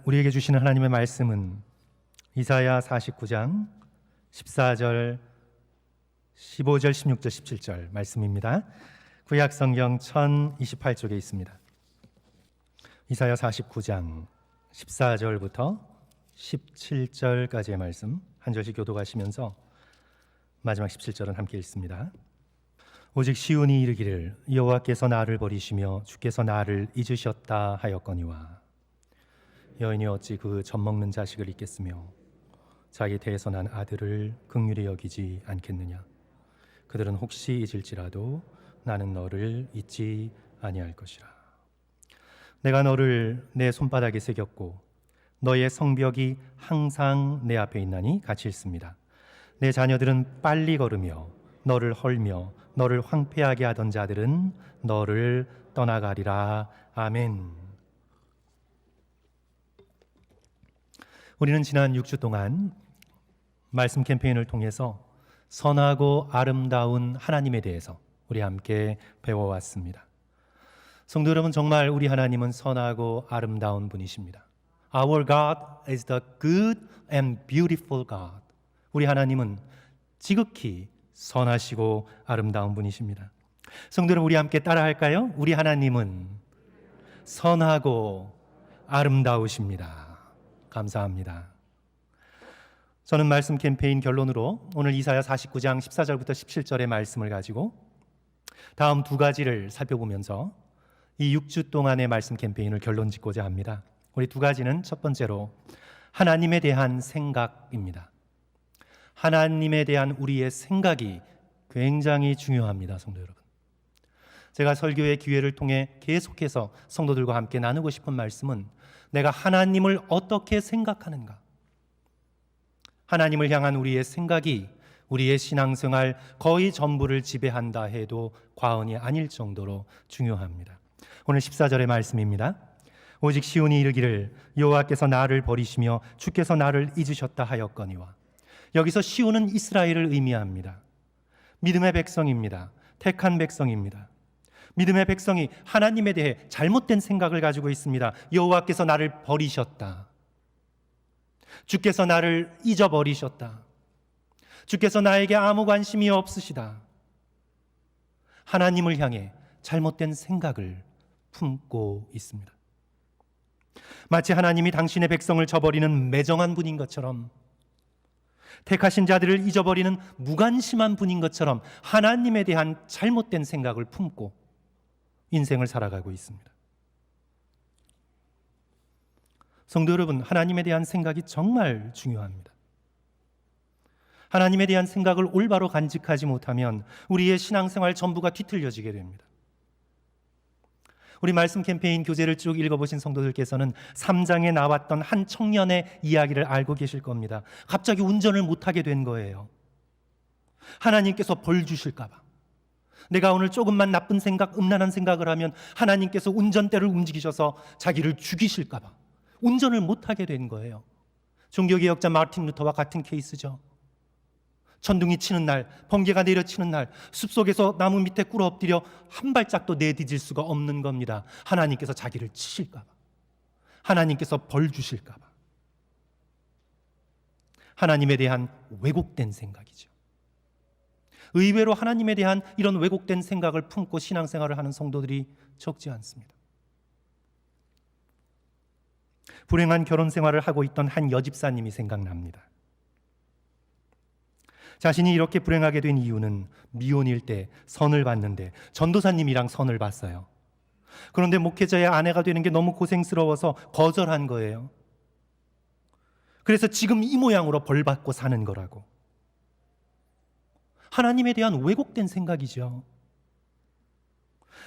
우리에게 주시는 하나님의 말씀은 이사야 49장 14절, 15절, 16절, 17절 말씀입니다. 구약 성경 1028쪽에 있습니다. 이사야 49장 14절부터 17절까지의 말씀 한 절씩 교독하시면서 마지막 17절은 함께 읽습니다. 오직 시온이 이르기를 여호와께서 나를 버리시며 주께서 나를 잊으셨다 하였거니와 여인이 어찌 그 젖먹는 자식을 잊겠으며 자기 태에서 난 아들을 긍휼히 여기지 않겠느냐. 그들은 혹시 잊을지라도 나는 너를 잊지 아니할 것이라. 내가 너를 내 손바닥에 새겼고 너의 성벽이 항상 내 앞에 있나니 같이 읽습니다. 내 자녀들은 빨리 걸으며 너를 헐며 너를 황폐하게 하던 자들은 너를 떠나가리라. 아멘. 우리는 지난 6주 동안 말씀 캠페인을 통해서 선하고 아름다운 하나님에 대해서 우리 함께 배워왔습니다. 성도 여러분, 정말 우리 하나님은 선하고 아름다운 분이십니다. Our God is the good and beautiful God. 우리 하나님은 지극히 선하시고 아름다운 분이십니다. 성도 여러분, 우리 함께 따라할까요? 우리 하나님은 선하고 아름다우십니다. 감사합니다. 저는 말씀 캠페인 결론으로 오늘 이사야 49장 14절부터 17절의 말씀을 가지고 다음 두 가지를 살펴보면서 이 6주 동안의 말씀 캠페인을 결론 짓고자 합니다. 우리 두 가지는 첫 번째로 하나님에 대한 생각입니다. 하나님에 대한 우리의 생각이 굉장히 중요합니다, 성도 여러분. 제가 설교의 기회를 통해 계속해서 성도들과 함께 나누고 싶은 말씀은 내가 하나님을 어떻게 생각하는가? 하나님을 향한 우리의 생각이 우리의 신앙생활 거의 전부를 지배한다 해도 과언이 아닐 정도로 중요합니다. 오늘 14절의 말씀입니다. 오직 시온이 이르기를 여호와께서 나를 버리시며 주께서 나를 잊으셨다 하였거니와. 여기서 시온은 이스라엘을 의미합니다. 믿음의 백성입니다. 택한 백성입니다. 믿음의 백성이 하나님에 대해 잘못된 생각을 가지고 있습니다. 여호와께서 나를 버리셨다. 주께서 나를 잊어버리셨다. 주께서 나에게 아무 관심이 없으시다. 하나님을 향해 잘못된 생각을 품고 있습니다. 마치 하나님이 당신의 백성을 저버리는 매정한 분인 것처럼, 택하신 자들을 잊어버리는 무관심한 분인 것처럼 하나님에 대한 잘못된 생각을 품고 인생을 살아가고 있습니다. 성도 여러분, 하나님에 대한 생각이 정말 중요합니다. 하나님에 대한 생각을 올바로 간직하지 못하면 우리의 신앙생활 전부가 뒤틀려지게 됩니다. 우리 말씀 캠페인 교재를 쭉 읽어보신 성도들께서는 3장에 나왔던 한 청년의 이야기를 알고 계실 겁니다. 갑자기 운전을 못하게 된 거예요. 하나님께서 벌 주실까 봐. 내가 오늘 조금만 나쁜 생각, 음란한 생각을 하면 하나님께서 운전대를 움직이셔서 자기를 죽이실까 봐 운전을 못하게 된 거예요. 종교개혁자 마틴 루터와 같은 케이스죠. 천둥이 치는 날, 번개가 내려치는 날, 숲속에서 나무 밑에 꿇어 엎드려 한 발짝도 내디딜 수가 없는 겁니다. 하나님께서 자기를 치실까 봐, 하나님께서 벌 주실까 봐. 하나님에 대한 왜곡된 생각이죠. 의외로 하나님에 대한 이런 왜곡된 생각을 품고 신앙생활을 하는 성도들이 적지 않습니다. 불행한 결혼 생활을 하고 있던 한 여집사님이 생각납니다. 자신이 이렇게 불행하게 된 이유는 미혼일 때 선을 봤는데 전도사님이랑 선을 봤어요. 그런데 목회자의 아내가 되는 게 너무 고생스러워서 거절한 거예요. 그래서 지금 이 모양으로 벌 받고 사는 거라고. 하나님에 대한 왜곡된 생각이죠.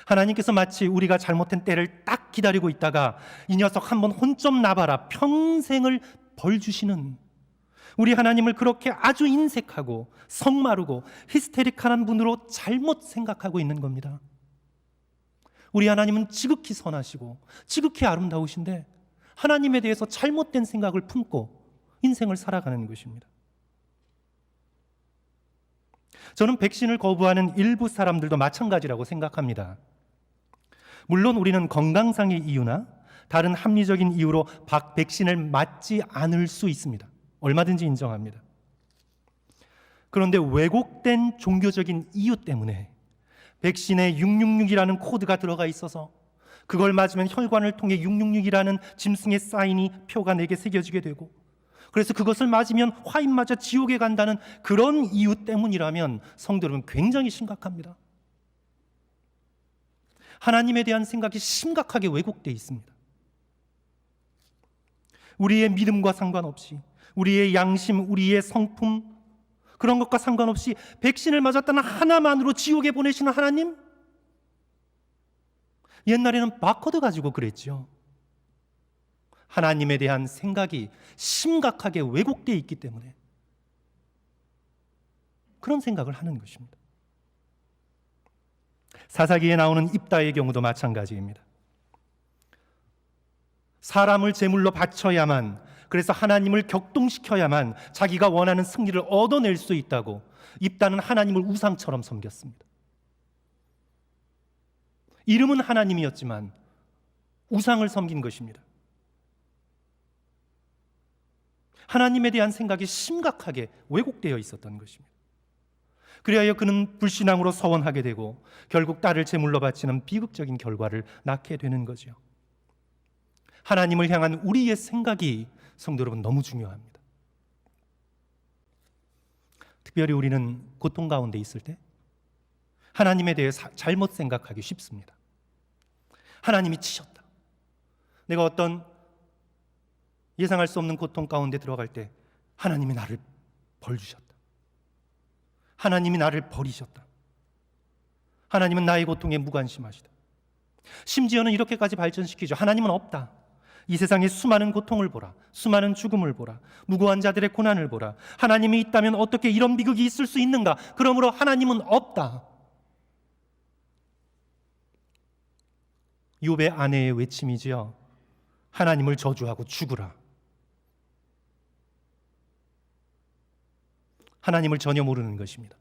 하나님께서 마치 우리가 잘못된 때를 딱 기다리고 있다가 이 녀석 한번 혼 좀 나봐라, 평생을 벌 주시는, 우리 하나님을 그렇게 아주 인색하고 성마르고 히스테릭한 분으로 잘못 생각하고 있는 겁니다. 우리 하나님은 지극히 선하시고 지극히 아름다우신데 하나님에 대해서 잘못된 생각을 품고 인생을 살아가는 것입니다. 저는 백신을 거부하는 일부 사람들도 마찬가지라고 생각합니다. 물론 우리는 건강상의 이유나 다른 합리적인 이유로 백신을 맞지 않을 수 있습니다. 얼마든지 인정합니다. 그런데 왜곡된 종교적인 이유 때문에 백신에 666이라는 코드가 들어가 있어서 그걸 맞으면 혈관을 통해 666이라는 짐승의 사인이 표가 내게 새겨지게 되고, 그래서 그것을 맞으면 화인 맞아 지옥에 간다는 그런 이유 때문이라면 성도 여러분, 굉장히 심각합니다. 하나님에 대한 생각이 심각하게 왜곡되어 있습니다. 우리의 믿음과 상관없이, 우리의 양심, 우리의 성품, 그런 것과 상관없이 백신을 맞았다는 하나만으로 지옥에 보내시는 하나님? 옛날에는 바코드 가지고 그랬죠. 하나님에 대한 생각이 심각하게 왜곡되어 있기 때문에 그런 생각을 하는 것입니다. 사사기에 나오는 입다의 경우도 마찬가지입니다. 사람을 제물로 바쳐야만, 그래서 하나님을 격동시켜야만 자기가 원하는 승리를 얻어낼 수 있다고 입다는 하나님을 우상처럼 섬겼습니다. 이름은 하나님이었지만 우상을 섬긴 것입니다. 하나님에 대한 생각이 심각하게 왜곡되어 있었던 것입니다. 그리하여 그는 불신앙으로 서원하게 되고 결국 딸을 제물로 바치는 비극적인 결과를 낳게 되는 거죠. 하나님을 향한 우리의 생각이 성도 여러분 너무 중요합니다. 특별히 우리는 고통 가운데 있을 때 하나님에 대해 잘못 생각하기 쉽습니다. 하나님이 치셨다. 내가 어떤 예상할 수 없는 고통 가운데 들어갈 때 하나님이 나를 벌 주셨다. 하나님이 나를 버리셨다. 하나님은 나의 고통에 무관심하시다. 심지어는 이렇게까지 발전시키죠. 하나님은 없다. 이 세상의 수많은 고통을 보라. 수많은 죽음을 보라. 무고한 자들의 고난을 보라. 하나님이 있다면 어떻게 이런 비극이 있을 수 있는가? 그러므로 하나님은 없다. 욥의 아내의 외침이지요. 하나님을 저주하고 죽으라. 하나님을 전혀 모르는 것입니다.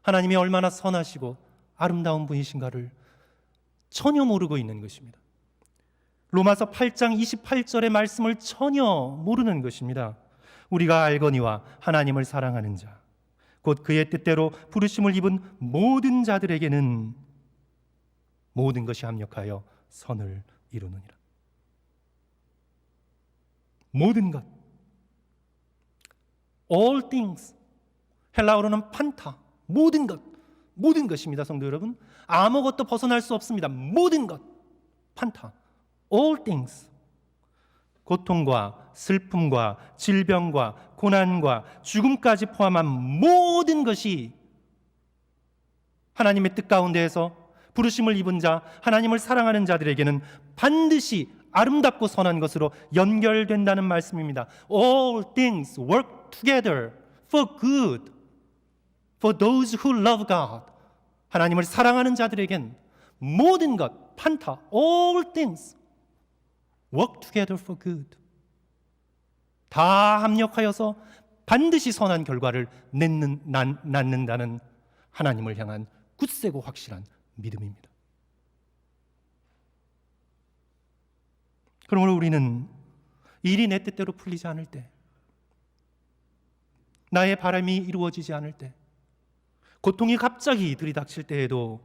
하나님이 얼마나 선하시고 아름다운 분이신가를 전혀 모르고 있는 것입니다. 로마서 8장 28절의 말씀을 전혀 모르는 것입니다. 우리가 알거니와 하나님을 사랑하는 자, 곧 그의 뜻대로 부르심을 입은 모든 자들에게는 모든 것이 합력하여 선을 이루느니라. 모든 것, all things, 헬라어로는 판타, 모든 것, 모든 것입니다. 성도 여러분, 아무것도 벗어날 수 없습니다. 모든 것, 판타, all things. 고통과 슬픔과 질병과 고난과 죽음까지 포함한 모든 것이 하나님의 뜻 가운데에서 부르심을 입은 자, 하나님을 사랑하는 자들에게는 반드시 아름답고 선한 것으로 연결된다는 말씀입니다. All things work together for good for those who love God. 하나님을 사랑하는 자들에겐 모든 것, 판타, all things work together for good. 다 합력하여서 반드시 선한 결과를 낳는다는 하나님을 향한 굳세고 확실한 믿음입니다. 그러므로 우리는 일이 내 뜻대로 풀리지 않을 때, 나의 바람이 이루어지지 않을 때, 고통이 갑자기 들이닥칠 때에도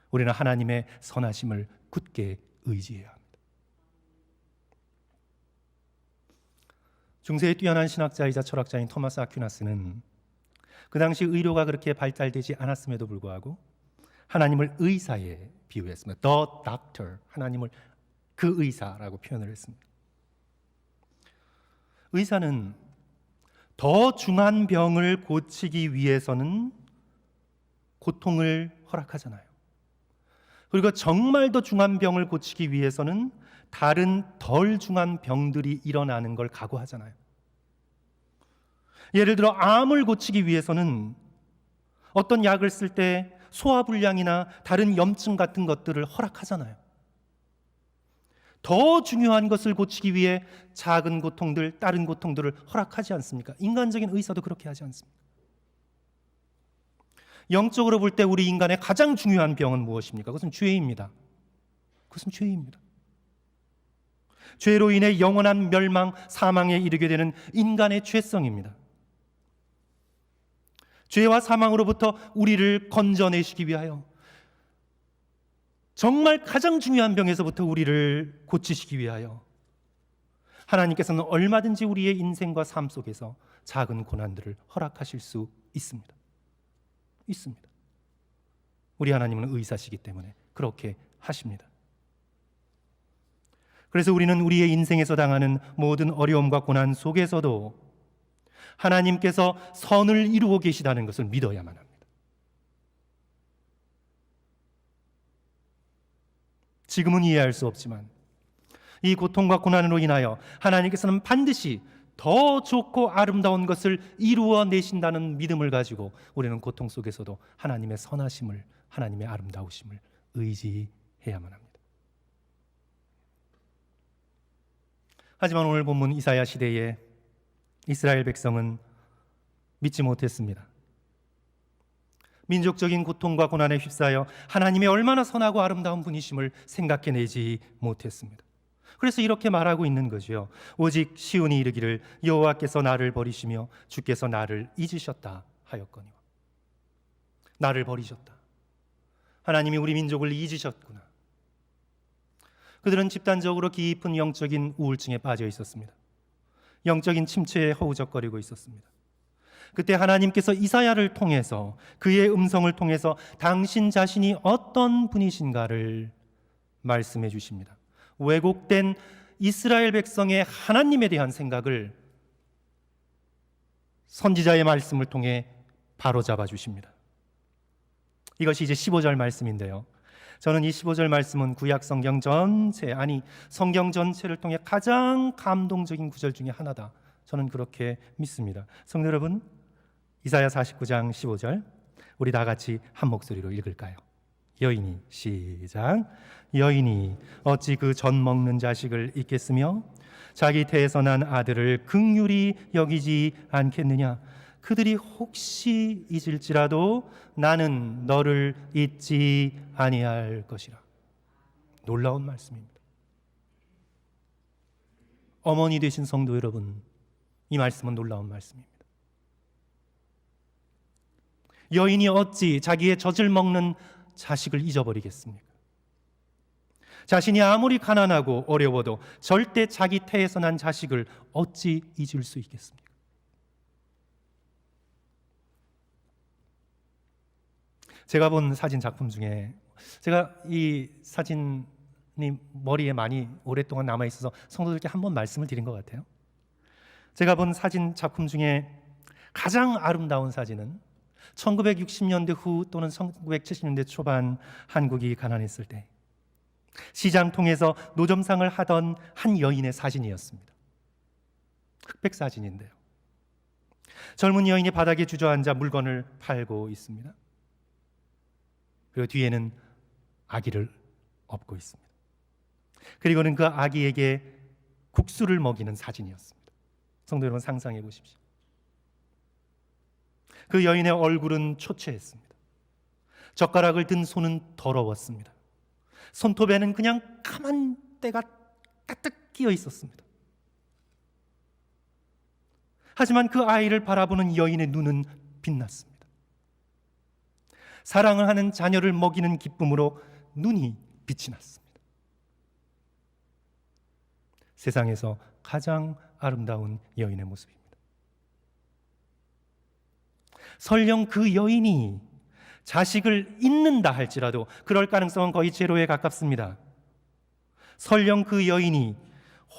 우리는 하나님의 선하심을 굳게 의지해야 합니다. 중세의 뛰어난 신학자이자 철학자인 토마스 아퀴나스는 그 당시 의료가 그렇게 발달되지 않았음에도 불구하고 하나님을 의사에 비유했습니다. The doctor, 하나님을 그 의사라고 표현을 했습니다. 의사는 더 중한 병을 고치기 위해서는 고통을 허락하잖아요. 그리고 정말 더 중한 병을 고치기 위해서는 다른 덜 중한 병들이 일어나는 걸 각오하잖아요. 예를 들어 암을 고치기 위해서는 어떤 약을 쓸 때 소화불량이나 다른 염증 같은 것들을 허락하잖아요. 더 중요한 것을 고치기 위해 작은 고통들, 다른 고통들을 허락하지 않습니까? 인간적인 의사도 그렇게 하지 않습니다. 영적으로 볼 때 우리 인간의 가장 중요한 병은 무엇입니까? 그것은 죄입니다. 그것은 죄입니다. 죄로 인해 영원한 멸망, 사망에 이르게 되는 인간의 죄성입니다. 죄와 사망으로부터 우리를 건져내시기 위하여, 정말 가장 중요한 병에서부터 우리를 고치시기 위하여 하나님께서는 얼마든지 우리의 인생과 삶 속에서 작은 고난들을 허락하실 수 있습니다. 우리 하나님은 의사시기 때문에 그렇게 하십니다. 그래서 우리는 우리의 인생에서 당하는 모든 어려움과 고난 속에서도 하나님께서 선을 이루고 계시다는 것을 믿어야만 합니다. 지금은 이해할 수 없지만 이 고통과 고난으로 인하여 하나님께서는 반드시 더 좋고 아름다운 것을 이루어내신다는 믿음을 가지고 우리는 고통 속에서도 하나님의 선하심을, 하나님의 아름다우심을 의지해야만 합니다. 하지만 오늘 본문 이사야 시대에 이스라엘 백성은 믿지 못했습니다. 민족적인 고통과 고난에 휩싸여 하나님의 얼마나 선하고 아름다운 분이심을 생각해내지 못했습니다. 그래서 이렇게 말하고 있는 거죠. 오직 시온이 이르기를 여호와께서 나를 버리시며 주께서 나를 잊으셨다 하였거니와. 나를 버리셨다. 하나님이 우리 민족을 잊으셨구나. 그들은 집단적으로 깊은 영적인 우울증에 빠져 있었습니다. 영적인 침체에 허우적거리고 있었습니다. 그때 하나님께서 이사야를 통해서, 그의 음성을 통해서 당신 자신이 어떤 분이신가를 말씀해 주십니다. 왜곡된 이스라엘 백성의 하나님에 대한 생각을 선지자의 말씀을 통해 바로잡아 주십니다. 이것이 이제 15절 말씀인데요, 저는 이 15절 말씀은 구약 성경 전체, 아니 성경 전체를 통해 가장 감동적인 구절 중에 하나다, 저는 그렇게 믿습니다. 성도 여러분, 이사야 49장 15절 우리 다 같이 한 목소리로 읽을까요? 여인이, 시작. 여인이 어찌 그 젖 먹는 자식을 잊겠으며 자기 태에서 난 아들을 긍휼히 여기지 않겠느냐. 그들이 혹시 잊을지라도 나는 너를 잊지 아니할 것이라. 놀라운 말씀입니다. 어머니 되신 성도 여러분, 이 말씀은 놀라운 말씀입니다. 여인이 어찌 자기의 젖을 먹는 자식을 잊어버리겠습니까? 자신이 아무리 가난하고 어려워도 절대 자기 태에서 난 자식을 어찌 잊을 수 있겠습니까? 제가 본 사진 작품 중에, 제가 이 사진이 머리에 많이 오랫동안 남아있어서 성도들께 한번 말씀을 드린 것 같아요. 제가 본 사진 작품 중에 가장 아름다운 사진은 1960년대 후 또는 1970년대 초반 한국이 가난했을 때 시장 통해서 노점상을 하던 한 여인의 사진이었습니다. 흑백 사진인데요, 젊은 여인이 바닥에 주저앉아 물건을 팔고 있습니다. 그리고 뒤에는 아기를 업고 있습니다. 그리고는 그 아기에게 국수를 먹이는 사진이었습니다. 성도 여러분, 상상해 보십시오. 그 여인의 얼굴은 초췌했습니다. 젓가락을 든 손은 더러웠습니다. 손톱에는 그냥 까만 때가 가득 끼어 있었습니다. 하지만 그 아이를 바라보는 여인의 눈은 빛났습니다. 사랑을 하는 자녀를 먹이는 기쁨으로 눈이 빛이 났습니다. 세상에서 가장 아름다운 여인의 모습입니다. 설령 그 여인이 자식을 잊는다 할지라도 그럴 가능성은 거의 제로에 가깝습니다. 설령 그 여인이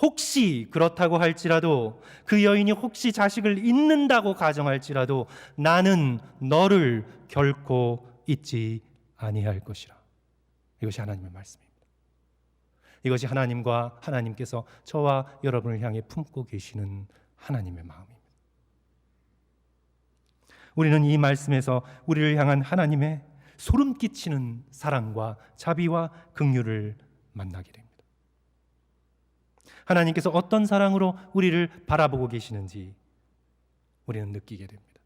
혹시 그렇다고 할지라도, 그 여인이 혹시 자식을 잊는다고 가정할지라도 나는 너를 결코 잊지 아니할 것이라. 이것이 하나님의 말씀입니다. 이것이 하나님과 하나님께서 저와 여러분을 향해 품고 계시는 하나님의 마음입니다. 우리는 이 말씀에서 우리를 향한 하나님의 소름 끼치는 사랑과 자비와 긍휼을 만나게 됩니다. 하나님께서 어떤 사랑으로 우리를 바라보고 계시는지 우리는 느끼게 됩니다.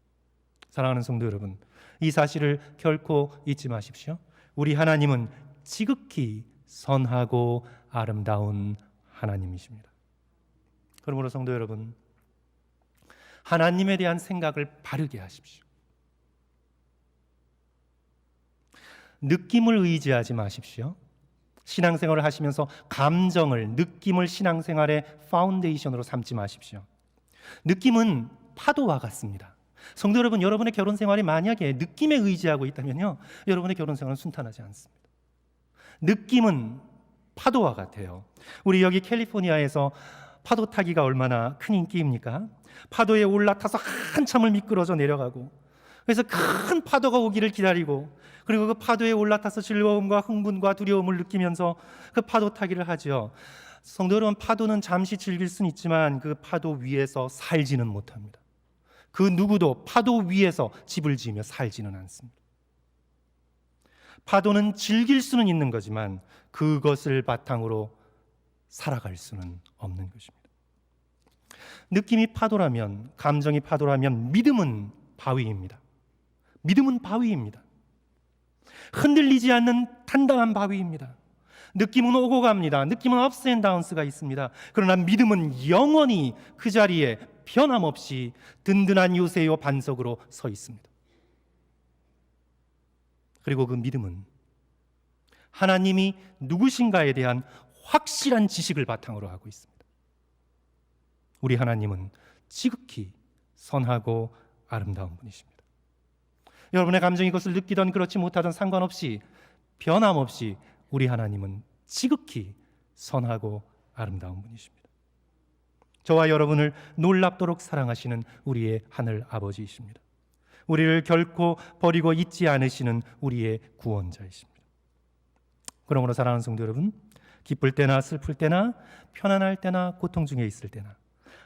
사랑하는 성도 여러분, 이 사실을 결코 잊지 마십시오. 우리 하나님은 지극히 선하고 아름다운 하나님이십니다. 그러므로 성도 여러분, 하나님에 대한 생각을 바르게 하십시오. 느낌을 의지하지 마십시오. 신앙생활을 하시면서 감정을, 느낌을 신앙생활의 파운데이션으로 삼지 마십시오. 느낌은 파도와 같습니다. 성도 여러분, 여러분의 결혼 생활이 만약에 느낌에 의지하고 있다면요, 여러분의 결혼 생활은 순탄하지 않습니다. 느낌은 파도와 같아요. 우리 여기 캘리포니아에서 파도 타기가 얼마나 큰 인기입니까? 파도에 올라타서 한참을 미끄러져 내려가고, 그래서 큰 파도가 오기를 기다리고, 그리고 그 파도에 올라타서 즐거움과 흥분과 두려움을 느끼면서 그 파도 타기를 하죠. 성도 여러분, 파도는 잠시 즐길 수는 있지만 그 파도 위에서 살지는 못합니다. 그 누구도 파도 위에서 집을 지으며 살지는 않습니다. 파도는 즐길 수는 있는 거지만 그것을 바탕으로 살아갈 수는 없는 것입니다. 느낌이 파도라면, 감정이 파도라면 믿음은 바위입니다. 믿음은 바위입니다. 흔들리지 않는 단단한 바위입니다. 느낌은 오고 갑니다. 느낌은 업스 앤 다운스가 있습니다. 그러나 믿음은 영원히 그 자리에 변함없이 든든한 요새요 반석으로 서 있습니다. 그리고 그 믿음은 하나님이 누구신가에 대한 확실한 지식을 바탕으로 하고 있습니다. 우리 하나님은 지극히 선하고 아름다운 분이십니다. 여러분의 감정이 그것을 느끼던 그렇지 못하던 상관없이 변함없이 우리 하나님은 지극히 선하고 아름다운 분이십니다. 저와 여러분을 놀랍도록 사랑하시는 우리의 하늘 아버지이십니다. 우리를 결코 버리고 잊지 않으시는 우리의 구원자이십니다. 그러므로 사랑하는 성도 여러분, 기쁠 때나 슬플 때나 편안할 때나 고통 중에 있을 때나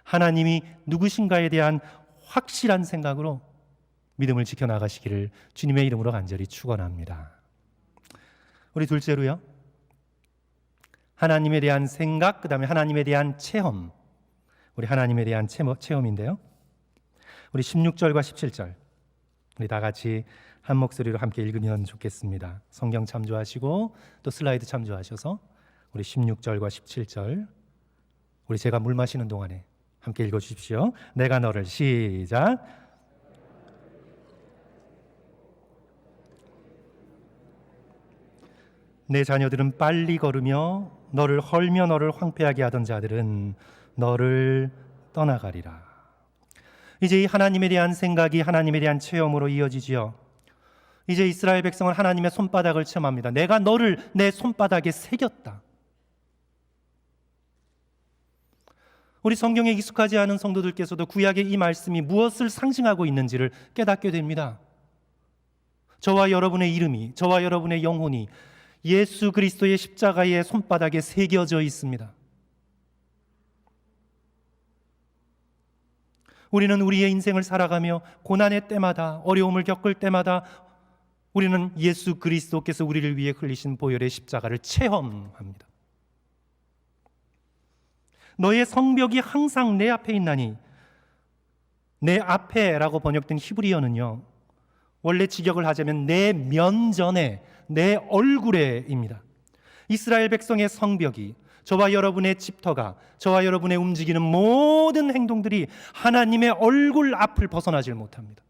하나님이 누구신가에 대한 확실한 생각으로 믿음을 지켜나가시기를 주님의 이름으로 간절히 축원합니다. 우리 둘째로요, 하나님에 대한 생각, 그 다음에 하나님에 대한 체험. 우리 하나님에 대한 체험인데요, 우리 16절과 17절 우리 다 같이 한 목소리로 함께 읽으면 좋겠습니다. 성경 참조하시고 또 슬라이드 참조하셔서 우리 16절과 17절 우리 제가 물 마시는 동안에 함께 읽어주십시오. 내가 너를, 시작. 내 자녀들은 빨리 걸으며 너를 헐며 너를 황폐하게 하던 자들은 너를 떠나가리라. 이제 이 하나님에 대한 생각이 하나님에 대한 체험으로 이어지지요. 이제 이스라엘 백성은 하나님의 손바닥을 체험합니다. 내가 너를 내 손바닥에 새겼다. 우리 성경에 익숙하지 않은 성도들께서도 구약의 이 말씀이 무엇을 상징하고 있는지를 깨닫게 됩니다. 저와 여러분의 이름이, 저와 여러분의 영혼이 예수 그리스도의 십자가의 손바닥에 새겨져 있습니다. 우리는 우리의 인생을 살아가며 고난의 때마다, 어려움을 겪을 때마다 우리는 예수 그리스도께서 우리를 위해 흘리신 보혈의 십자가를 체험합니다. 너의 성벽이 항상 내 앞에 있나니, 내 앞에라고 번역된 히브리어는요, 원래 직역을 하자면 내 면전에, 내 얼굴에입니다. 이스라엘 백성의 성벽이, 저와 여러분의 집터가, 저와 여러분의 움직이는 모든 행동들이 하나님의 얼굴 앞을 벗어나질 못합니다.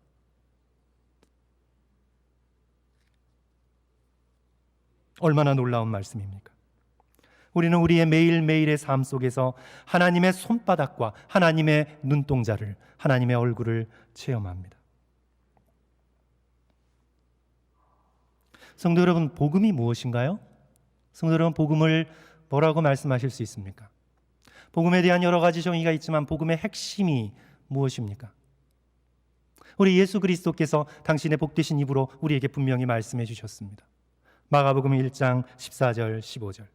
얼마나 놀라운 말씀입니까? 우리는 우리의 매일매일의 삶 속에서 하나님의 손바닥과 하나님의 눈동자를, 하나님의 얼굴을 체험합니다. 성도 여러분, 복음이 무엇인가요? 성도 여러분, 복음을 뭐라고 말씀하실 수 있습니까? 복음에 대한 여러 가지 정의가 있지만 복음의 핵심이 무엇입니까? 우리 예수 그리스도께서 당신의 복되신 입으로 우리에게 분명히 말씀해 주셨습니다. 마가복음 1장 14절 15절.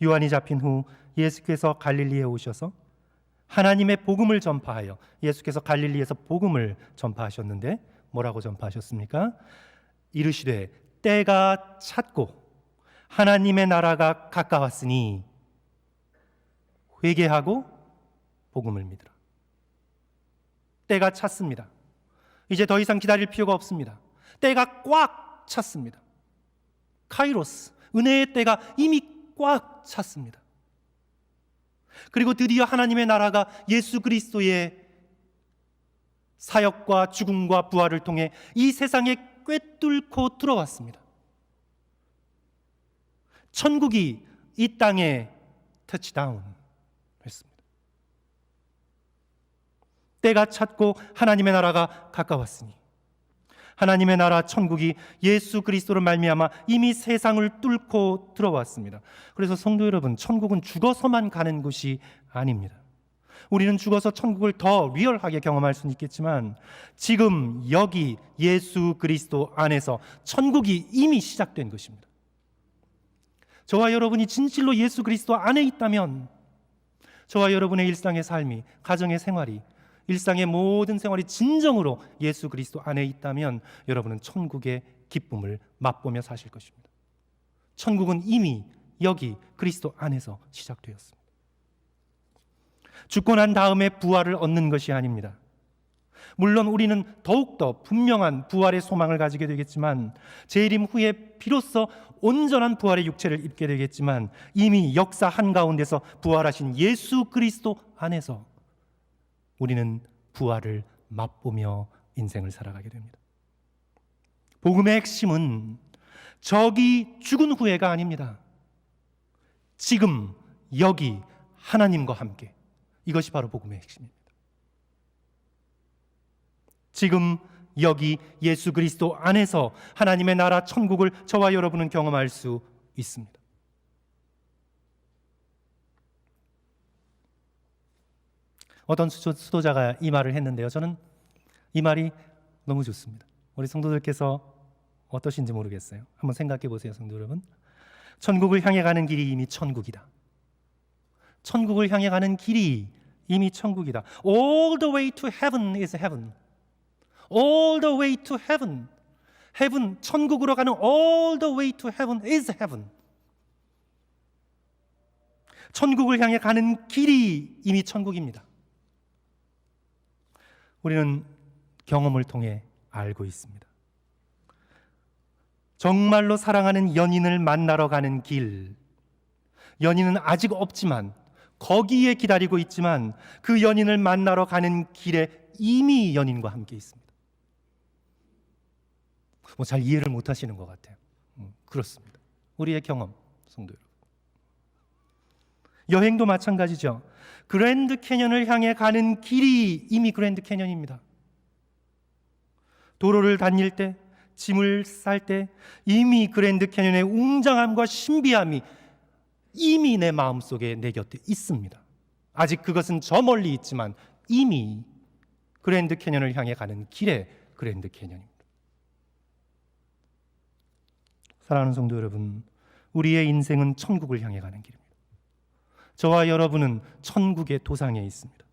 요한이 잡힌 후 예수께서 갈릴리에 오셔서 하나님의 복음을 전파하여, 예수께서 갈릴리에서 복음을 전파하셨는데 뭐라고 전파하셨습니까? 이르시되 때가 찼고 하나님의 나라가 가까웠으니 회개하고 복음을 믿으라. 때가 찼습니다. 이제 더 이상 기다릴 필요가 없습니다. 때가 꽉 찼습니다. 카이로스, 은혜의 때가 이미 꽉 찼습니다. 그리고 드디어 하나님의 나라가 예수 그리스도의 사역과 죽음과 부활을 통해 이 세상에 꿰뚫고 들어왔습니다. 천국이 이 땅에 터치다운 했습니다. 때가 찼고 하나님의 나라가 가까웠으니 하나님의 나라 천국이 예수 그리스도로 말미암아 이미 세상을 뚫고 들어왔습니다. 그래서 성도 여러분, 천국은 죽어서만 가는 곳이 아닙니다. 우리는 죽어서 천국을 더 리얼하게 경험할 수는 있겠지만 지금 여기 예수 그리스도 안에서 천국이 이미 시작된 것입니다. 저와 여러분이 진실로 예수 그리스도 안에 있다면 저와 여러분의 일상의 삶이, 가정의 생활이, 일상의 모든 생활이 진정으로 예수 그리스도 안에 있다면 여러분은 천국의 기쁨을 맛보며 사실 것입니다. 천국은 이미 여기 그리스도 안에서 시작되었습니다. 죽고 난 다음에 부활을 얻는 것이 아닙니다. 물론 우리는 더욱더 분명한 부활의 소망을 가지게 되겠지만 재림 후에 비로소 온전한 부활의 육체를 입게 되겠지만 이미 역사 한가운데서 부활하신 예수 그리스도 안에서 우리는 부활을 맛보며 인생을 살아가게 됩니다. 복음의 핵심은 저기 죽은 후에가 아닙니다. 지금 여기 하나님과 함께, 이것이 바로 복음의 핵심입니다. 지금 여기 예수 그리스도 안에서 하나님의 나라 천국을 저와 여러분은 경험할 수 있습니다. 어떤 수도자가 이 말을 했는데요, 저는 이 말이 너무 좋습니다. 우리 성도들께서 어떠신지 모르겠어요. 한번 생각해 보세요, 성도 여러분. 천국을 향해 가는 길이 이미 천국이다. 천국을 향해 가는 길이 이미 천국이다. All the way to heaven is heaven. All the way to heaven. heaven, 천국으로 가는 all the way to heaven is heaven. 천국을 향해 가는 길이 이미 천국입니다. 우리는 경험을 통해 알고 있습니다. 정말로 사랑하는 연인을 만나러 가는 길, 연인은 아직 없지만 거기에 기다리고 있지만 그 연인을 만나러 가는 길에 이미 연인과 함께 있습니다. 잘 이해를 못 하시는 것 같아요. 그렇습니다. 우리의 경험, 성도 여러분. 여행도 마찬가지죠. 그랜드 캐년을 향해 가는 길이 이미 그랜드 캐년입니다. 도로를 다닐 때, 짐을 쌀 때 이미 그랜드 캐년의 웅장함과 신비함이 이미 내 마음속에, 내 곁에 있습니다. 아직 그것은 저 멀리 있지만 이미 그랜드 캐년을 향해 가는 길에 그랜드 캐년입니다. 사랑하는 성도 여러분, 우리의 인생은 천국을 향해 가는 길입니다. 저와 여러분은 천국의 도상에 있습니다.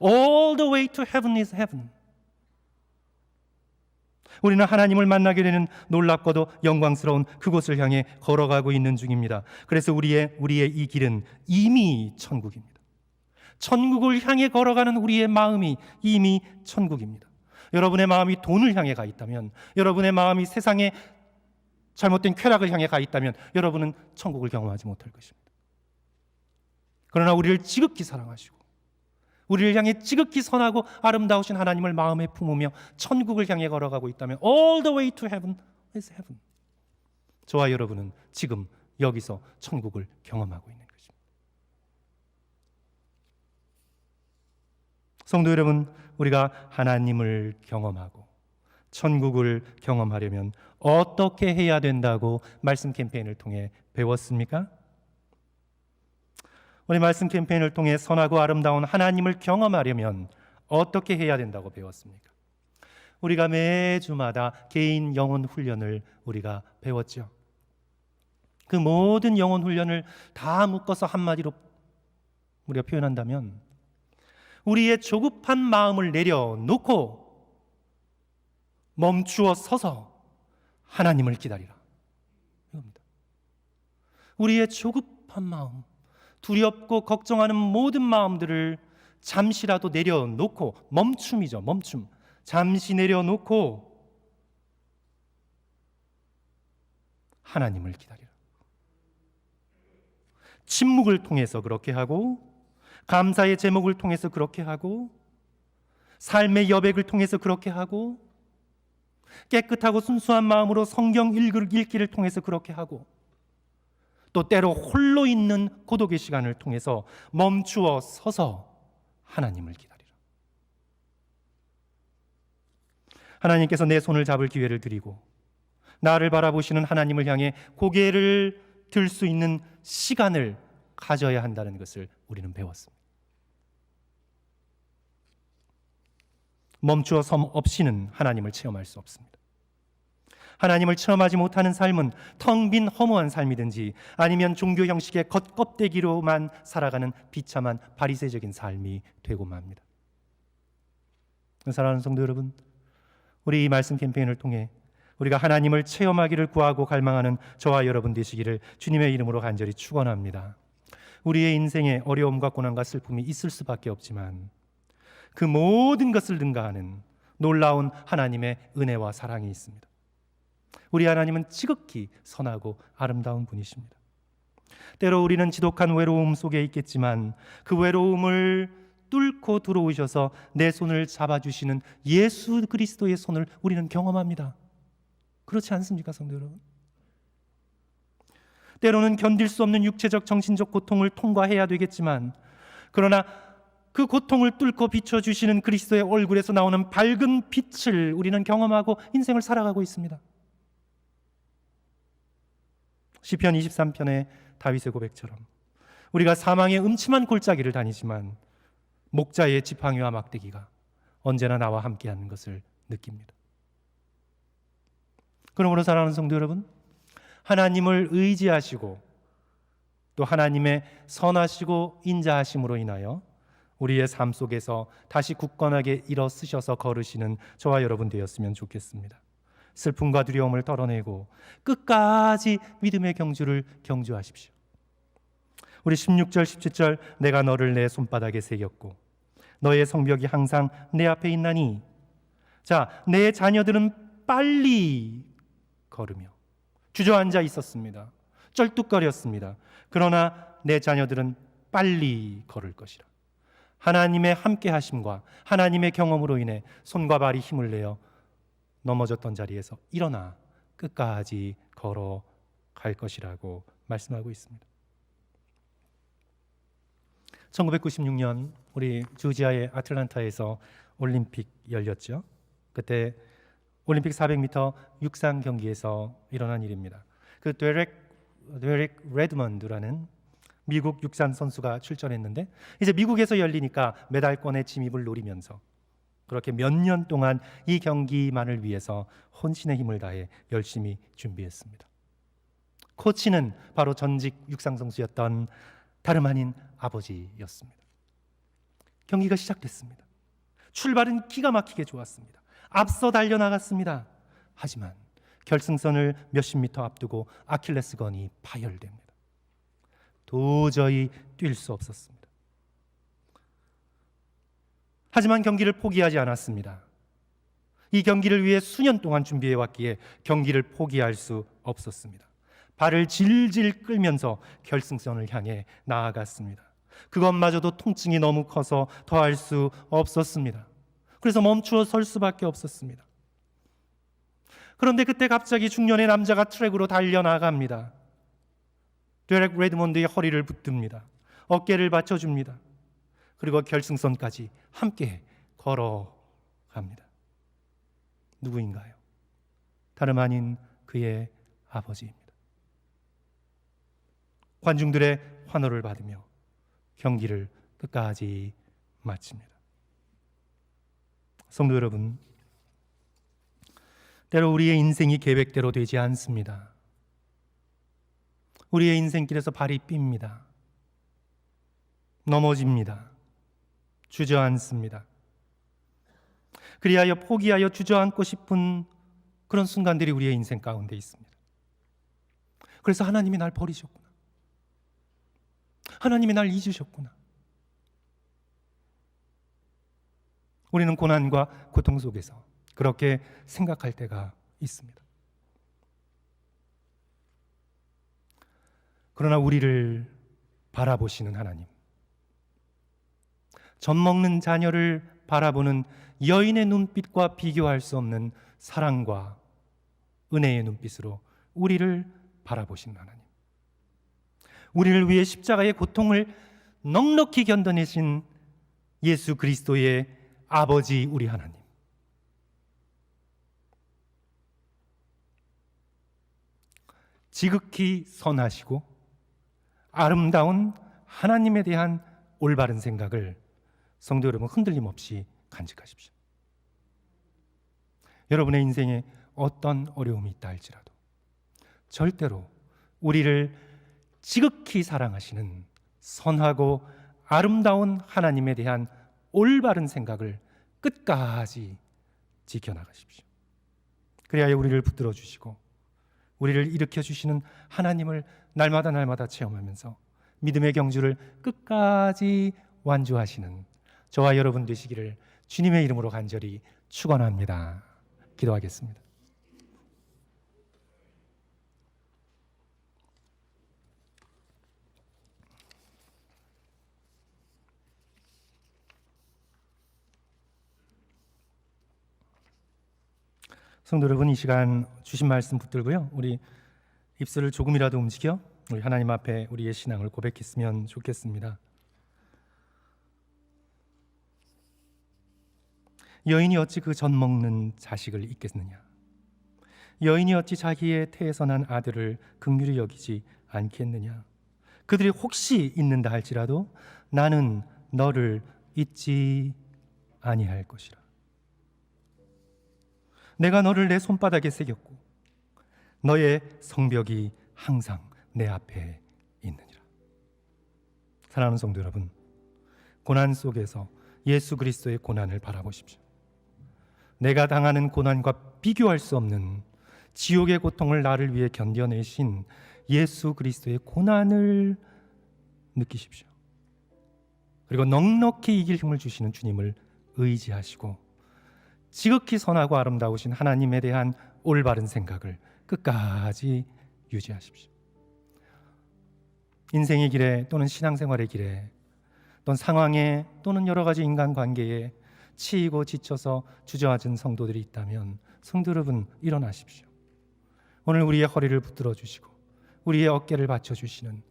All the way to heaven is heaven. 우리는 하나님을 만나게 되는 놀랍고도 영광스러운 그곳을 향해 걸어가고 있는 중입니다. 그래서 우리의 이 길은 이미 천국입니다. 천국을 향해 걸어가는 우리의 마음이 이미 천국입니다. 여러분의 마음이 돈을 향해 가 있다면, 여러분의 마음이 세상의 잘못된 쾌락을 향해 가 있다면 여러분은 천국을 경험하지 못할 것입니다. 그러나 우리를 지극히 사랑하시고 우리를 향해 지극히 선하고 아름다우신 하나님을 마음에 품으며 천국을 향해 걸어가고 있다면 all the way to heaven is heaven. 저와 여러분은 지금 여기서 천국을 경험하고 있는 것입니다. 성도 여러분, 우리가 하나님을 경험하고 천국을 경험하려면 어떻게 해야 된다고 말씀 캠페인을 통해 배웠습니까? 우리 말씀 캠페인을 통해 선하고 아름다운 하나님을 경험하려면 어떻게 해야 된다고 배웠습니까? 우리가 매주마다 개인 영혼 훈련을 우리가 배웠죠. 그 모든 영혼 훈련을 다 묶어서 한마디로 우리가 표현한다면 우리의 조급한 마음을 내려놓고 멈추어 서서 하나님을 기다리라, 이겁니다. 우리의 조급한 마음, 두렵고 걱정하는 모든 마음들을 잠시라도 내려놓고, 멈춤이죠, 멈춤. 잠시 내려놓고 하나님을 기다리라. 침묵을 통해서 그렇게 하고 감사의 제목을 통해서 그렇게 하고, 삶의 여백을 통해서 그렇게 하고, 깨끗하고 순수한 마음으로 성경 읽기를 통해서 그렇게 하고, 또 때로 홀로 있는 고독의 시간을 통해서 멈추어 서서 하나님을 기다리라. 하나님께서 내 손을 잡을 기회를 드리고 나를 바라보시는 하나님을 향해 고개를 들 수 있는 시간을 가져야 한다는 것을 우리는 배웠습니다. 멈추어 섬 없이는 하나님을 체험할 수 없습니다. 하나님을 체험하지 못하는 삶은 텅 빈 허무한 삶이든지 아니면 종교 형식의 겉껍데기로만 살아가는 비참한 바리새적인 삶이 되고 맙니다. 사랑하는 성도 여러분, 우리 이 말씀 캠페인을 통해 우리가 하나님을 체험하기를 구하고 갈망하는 저와 여러분 되시기를 주님의 이름으로 간절히 축원합니다. 우리의 인생에 어려움과 고난과 슬픔이 있을 수밖에 없지만 그 모든 것을 능가하는 놀라운 하나님의 은혜와 사랑이 있습니다. 우리 하나님은 지극히 선하고 아름다운 분이십니다. 때로 우리는 지독한 외로움 속에 있겠지만 그 외로움을 뚫고 들어오셔서 내 손을 잡아주시는 예수 그리스도의 손을 우리는 경험합니다. 그렇지 않습니까, 성도 여러분? 때로는 견딜 수 없는 육체적 정신적 고통을 통과해야 되겠지만, 그러나 그 고통을 뚫고 비춰주시는 그리스도의 얼굴에서 나오는 밝은 빛을 우리는 경험하고 인생을 살아가고 있습니다. 시편 23편의 다윗의 고백처럼 우리가 사망의 음침한 골짜기를 다니지만 목자의 지팡이와 막대기가 언제나 나와 함께하는 것을 느낍니다. 그러므로 사랑하는 성도 여러분, 하나님을 의지하시고 또 하나님의 선하시고 인자하심으로 인하여 우리의 삶 속에서 다시 굳건하게 일어서셔서 걸으시는 저와 여러분 되었으면 좋겠습니다. 슬픔과 두려움을 덜어내고 끝까지 믿음의 경주를 경주하십시오. 우리 16절 17절 내가 너를 내 손바닥에 새겼고 너의 성벽이 항상 내 앞에 있나니, 자, 내 자녀들은 빨리 걸으며 주저앉아 있었습니다. 쩔뚝거렸습니다. 그러나 내 자녀들은 빨리 걸을 것이라. 하나님의 함께 하심과 하나님의 경험으로 인해 손과 발이 힘을 내어 넘어졌던 자리에서 일어나 끝까지 걸어갈 것이라고 말씀하고 있습니다. 1996년 우리 조지아의 아틀란타에서 올림픽 열렸죠. 그때 올림픽 400m 육상 경기에서 일어난 일입니다. 그 데렉 레드먼드라는 미국 육상 선수가 출전했는데, 이제 미국에서 열리니까 메달권의 침입을 노리면서 그렇게 몇 년 동안 이 경기만을 위해서 혼신의 힘을 다해 열심히 준비했습니다. 코치는 바로 전직 육상 선수였던 다름 아닌 아버지였습니다. 경기가 시작됐습니다. 출발은 기가 막히게 좋았습니다. 앞서 달려나갔습니다. 하지만 결승선을 몇십 미터 앞두고 아킬레스건이 파열됩니다. 도저히 뛸 수 없었습니다. 하지만 경기를 포기하지 않았습니다. 이 경기를 위해 수년 동안 준비해왔기에 경기를 포기할 수 없었습니다. 발을 질질 끌면서 결승선을 향해 나아갔습니다. 그것마저도 통증이 너무 커서 더할 수 없었습니다. 그래서 멈추어 설 수밖에 없었습니다. 그런데 그때 갑자기 중년의 남자가 트랙으로 달려나갑니다. 데렉 레드먼드의 허리를 붙듭니다. 어깨를 받쳐줍니다. 그리고 결승선까지 함께 걸어갑니다. 누구인가요? 다름 아닌 그의 아버지입니다. 관중들의 환호를 받으며 경기를 끝까지 마칩니다. 성도 여러분, 때로 우리의 인생이 계획대로 되지 않습니다. 우리의 인생길에서 발이 삔니다. 넘어집니다. 주저앉습니다. 그리하여 포기하여 주저앉고 싶은 그런 순간들이 우리의 인생 가운데 있습니다. 그래서 하나님이 날 버리셨구나. 하나님이 날 잊으셨구나. 우리는 고난과 고통 속에서 그렇게 생각할 때가 있습니다. 그러나 우리를 바라보시는 하나님, 젖 먹는 자녀를 바라보는 여인의 눈빛과 비교할 수 없는 사랑과 은혜의 눈빛으로 우리를 바라보신 하나님, 우리를 위해 십자가의 고통을 넉넉히 견뎌내신 예수 그리스도의 아버지 우리 하나님, 지극히 선하시고 아름다운 하나님에 대한 올바른 생각을 성도 여러분 흔들림 없이 간직하십시오. 여러분의 인생에 어떤 어려움이 있다 할지라도 절대로 우리를 지극히 사랑하시는 선하고 아름다운 하나님에 대한 올바른 생각을 끝까지 지켜나가십시오. 그래야 우리를 붙들어 주시고 우리를 일으켜 주시는 하나님을 날마다 체험하면서 믿음의 경주를 끝까지 완주하시는 저와 여러분 되시기를 주님의 이름으로 간절히 축원합니다. 기도하겠습니다. 성도 여러분, 이 시간 주신 말씀 붙들고요, 우리 입술을 조금이라도 움직여 우리 하나님 앞에 우리의 신앙을 고백했으면 좋겠습니다. 여인이 어찌 그 젖 먹는 자식을 잊겠느냐? 여인이 어찌 자기의 태에서 난 아들을 긍휼히 여기지 않겠느냐? 그들이 혹시 잊는다 할지라도 나는 너를 잊지 아니할 것이라. 내가 너를 내 손바닥에 새겼고 너의 성벽이 항상 내 앞에 있느니라. 사랑하는 성도 여러분, 고난 속에서 예수 그리스도의 고난을 바라보십시오. 내가 당하는 고난과 비교할 수 없는 지옥의 고통을 나를 위해 견뎌내신 예수 그리스도의 고난을 느끼십시오. 그리고 넉넉히 이길 힘을 주시는 주님을 의지하시고 지극히 선하고 아름다우신 하나님에 대한 올바른 생각을 끝까지 유지하십시오. 인생의 길에 또는 신앙생활의 길에 또는 상황에 또는 여러 가지 인간관계에 치이고 지쳐서 주저앉은 성도들이 있다면 성도 여러분, 일어나십시오. 오늘 우리의 허리를 붙들어 주시고 우리의 어깨를 받쳐주시는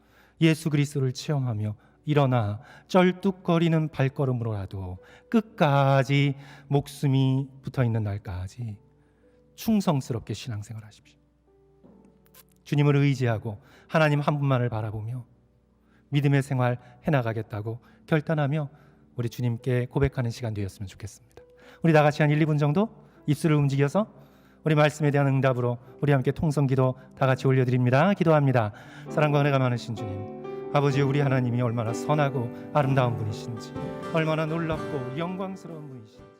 예수 그리스도를 체험하며 일어나 쩔뚝거리는 발걸음으로라도 끝까지 목숨이 붙어있는 날까지 충성스럽게 신앙생활 하십시오. 주님을 의지하고 하나님 한 분만을 바라보며 믿음의 생활 해나가겠다고 결단하며 우리 주님께 고백하는 시간 되었으면 좋겠습니다. 우리 다 같이 한 1, 2분 정도 입술을 움직여서 우리 말씀에 대한 응답으로 우리 함께 통성기도 다 같이 올려드립니다. 기도합니다. 사랑과 은혜가 많으신 주님, 아버지, 우리 하나님이 얼마나 선하고 아름다운 분이신지, 얼마나 놀랍고 영광스러운 분이신지